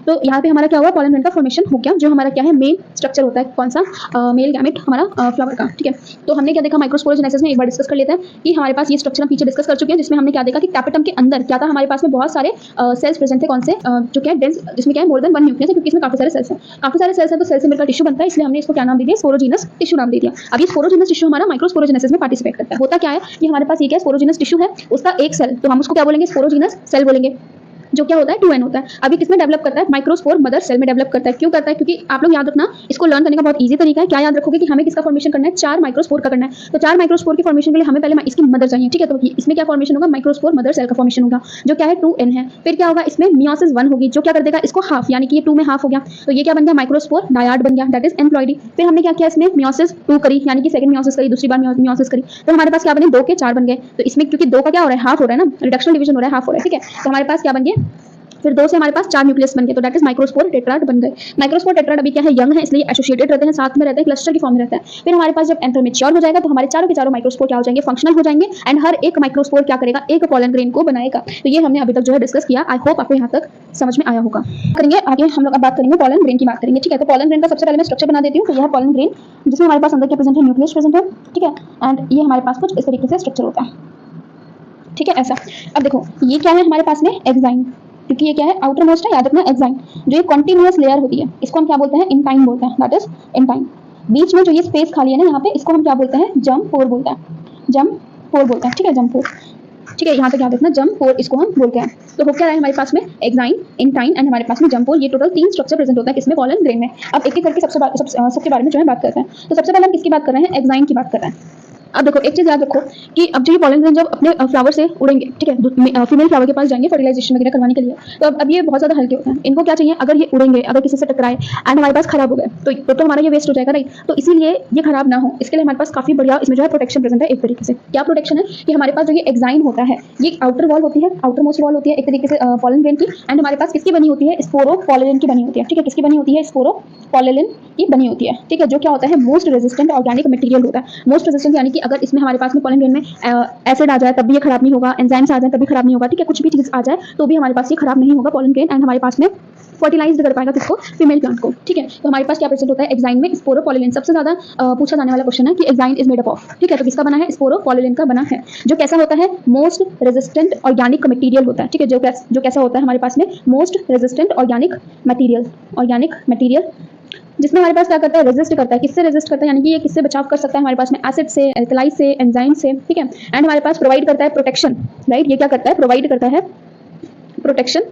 तो यहाँ पे हमारा क्या हुआ, पॉलन ग्रेन का फॉर्मेशन हो गया, जो हमारा क्या है मेन स्ट्रक्चर होता है, कौन सा, मेल गैमेट हमारा फ्लावर का। ठीक है, तो हमने क्या देखा माइक्रोस्पोरोजेनेसिस में, एक बार डिस्कस कर लेते हैं कि हमारे पास ये स्ट्रक्चर हम पीछे डिस्कस कर चुके हैं, जिसमें हमने क्या देखा कि कैपिटम के अंदर क्या था, हमारे पास में बहुत सारे सेल्स प्रेजेंट थे, कौन से, जो क्या है डेंस, जिसमें क्या है मोर देन 1 न्यूक्लियस है, क्योंकि इसमें काफी सारे सेल्स हैं, काफी सारे सेल्स हैं, तो सेल से मिलकर टिश्यू बनता है, इसलिए हमने इसको क्या नाम दे दिया, स्पोरोजीनस टिश्यू नाम दे दिया। अब ये स्पोरोजीनस टिश्यू हमारा माइक्रोस्पोरोजेनेसिस में पार्टिसिपेट करता है। होता क्या है कि हमारे पास ये क्या स्पोरोजीनस टिश्यू है, उसका एक सेल, तो हम उसको क्या बोलेंगे, स्पोरोजीनस सेल बोलेंगे, जो क्या होता है 2n होता है। अभी किसमें डेवलप करता है, माइक्रोस्पोर मदर सेल में डेवलप करता है। क्यों करता है, क्योंकि आप लोग याद रखना, इसको लर्न करने का बहुत इजी तरीका है, क्या याद रखोगे कि हमें किसका फॉर्मेशन करना है, 4 माइक्रोस्पोर का करना है। तो 4 माइक्रोस्पोर की फॉर्मेशन के लिए हमें पहले इसकी मदर चाहिए। ठीक है, तो इसमें क्या फॉर्मेशन होगा, माइक्रोस्पोर मदर सेल का फॉर्मेशन होगा, जो क्या है 2n है। फिर क्या होगा, इसमें मियोसिस 1 होगी, जो क्या कर देगा इसको हाफ, यानी कि ये 2 में हाफ हो गया, तो ये क्या बन गया, माइक्रोस्पोर डायड बन गया, दैट इज एम्प्लॉयडी। फिर हमने क्या किया, इसमें मियोसिस 2 करी, यानी कि सेकंड मियोसिस करी, दूसरी बार मियोसिस करी, तो हमारे पास क्या बने, 2 के 4 बन गए। तो इसमें क्योंकि 2 का क्या हो रहा है, हाफ हो रहा है ना, रिडक्शन डिवीजन हो रहा है, हाफ हो रहा है। ठीक है, तो हमारे पास क्या बन गया, फिर 2 से हमारे पास 4 न्यूक्लियस बन गए, तो दैट इज माइक्रोस्पोर टेट्राड बन गए। माइक्रोस्पोर टेट्राड अभी क्या है, यंग है, इसलिए एसोसिएटेड रहते हैं, साथ में रहते हैं, क्लस्टर की फॉर्म में रहता है। फिर हमारे पास जब एंथर मैच्योर हो जाएगा, तो हमारे चारों के चारों माइक्रोस्पोर क्या हो जाएंगे, फंक्शनल हो जाएंगे, एंड हर एक माइक्रोस्पोर क्या करेगा, एक पॉलन ग्रेन को बनाएगा। तो ये हमने अभी तक जो है डिस्कस किया, आई होप आपको यहाँ तक समझ में आया होगा। करेंगे आगे हम लोग अब बात करेंगे पॉलन ग्रेन की बात करेंगे। ठीक है, तो पॉलन ग्रेन का सबसे पहले मैं स्ट्रक्चर बना देती हूँ। तो यह है पॉलन ग्रेन, जिसमें हमारे पास अंदर क्या प्रेजेंट है, न्यूक्लियस प्रेजेंट है। ठीक है, एंड ये हमारे पास कुछ इस तरीके से स्ट्रक्चर होता है। ठीक है, ऐसा। अब देखो ये क्या है हमारे पास में, एग्जाइम, क्योंकि ये क्या है आउटर मोस्ट है, याद रखना एग्जाइम, जो ये कॉन्टिन्यूअस लेयर होती है, इसको हम क्या बोलते हैं, इंटाइन बोलते हैं, दैट इज इंटाइन। बीच में जो ये स्पेस खाली है ना यहाँ पे, इसको हम क्या बोलते हैं, जम पोर बोलते हैं, जम पोर बोलते हैं। ठीक है, जम पोर। ठीक है, यहाँ पे क्या देखना, जम पोर इसको हम बोलते हैं। तो हो क्या रहा है हमारे पास में, एग्जाइन, इंटाइन एंड हमारे पास में जम पोर, ये टोटल 3 स्ट्रक्चर प्रेजेंट होता है किसमें, पॉलन ग्रेन में। अब एक एक करके सबके बारे में जो है बात करते हैं। तो सबसे पहले हम किसकी बात कर रहे हैं, एग्जाइन की बात कर रहे हैं। अब देखो एक चीज याद रखो कि अब जो ये पॉलन ग्रेन जब अपने फ्लावर से उड़ेंगे, ठीक है, फीमेल फ्लावर के पास जाएंगे फर्टिलाइजेशन वगैरह करवाने के लिए, तो अब ये बहुत ज्यादा हल्के होते हैं, इनको क्या चाहिए, अगर ये उड़ेंगे, अगर किसी से टकराए एंड हमारे पास खराब हो गए, तो हमारा ये वेस्ट हो जाएगा, राइट। तो इसीलिए ये खराब ना हो, इसके लिए हमारे पास काफी बढ़िया इसमें जो है प्रोटेक्शन प्रेजेंट है। एक तरीके से क्या प्रोटेक्शन है कि हमारे पास जो ये एग्जाइन होता है, ये आउटर वॉल होती है, आउटर मोस्ट वॉल होती है एक तरीके से पॉलन ग्रेन की, एंड हमारे पास किसकी बनी होती है, स्पोरोपोलिन की बनी होती है। ठीक है, किसकी बनी होती है, स्पोरोपोलिन की बनी होती है। ठीक है, जो क्या होता है, मोस्ट रेजिस्टेंट ऑर्गेनिक मटेरियल होता है। मोस्ट रेजिस्टेंट यानी कि अगर इसमें हमारे पास में पॉलन ग्रेन में एसिड आ जाए तब भी ये खराब नहीं होगा, एंजाइम्स आ जाए तब भी खराब नहीं होगा। ठीक है, कुछ भी चीज आ जाए तो भी हमारे पास ये खराब नहीं होगा पॉलन ग्रेन, एंड हमारे पास में फर्टिलाइज कर पाएगा किसको, फीमेल प्लांट को। ठीक है, तो हमारे पास क्या प्रेजेंट होता है, एग्जाइन में स्पोरोपोलिन। सबसे ज्यादा पूछा जाने वाला क्वेश्चन है कि exine is made up of. ठीक है, तो किसका बना है, स्पोरोपोलिन का बना है, जो कैसा होता है, मोस्ट रेजिस्टेंट ऑर्गेनिक मटेरियल होता है। ठीक है, जो कैसा होता है हमारे पास में, मोस्ट रेजिस्टेंट ऑर्गेनिक मटेरियल, जिसमें हमारे पास क्या करता है, रेजिस्ट करता है। किससे रेजिस्ट करता है, यानी कि ये किससे बचाव कर सकता है हमारे पास में, एसिड से, एल्कलाइज से, एंजाइम से। ठीक है, एंड हमारे पास प्रोवाइड करता है प्रोटेक्शन, राइट। ये क्या करता है, प्रोवाइड करता है प्रोटेक्शन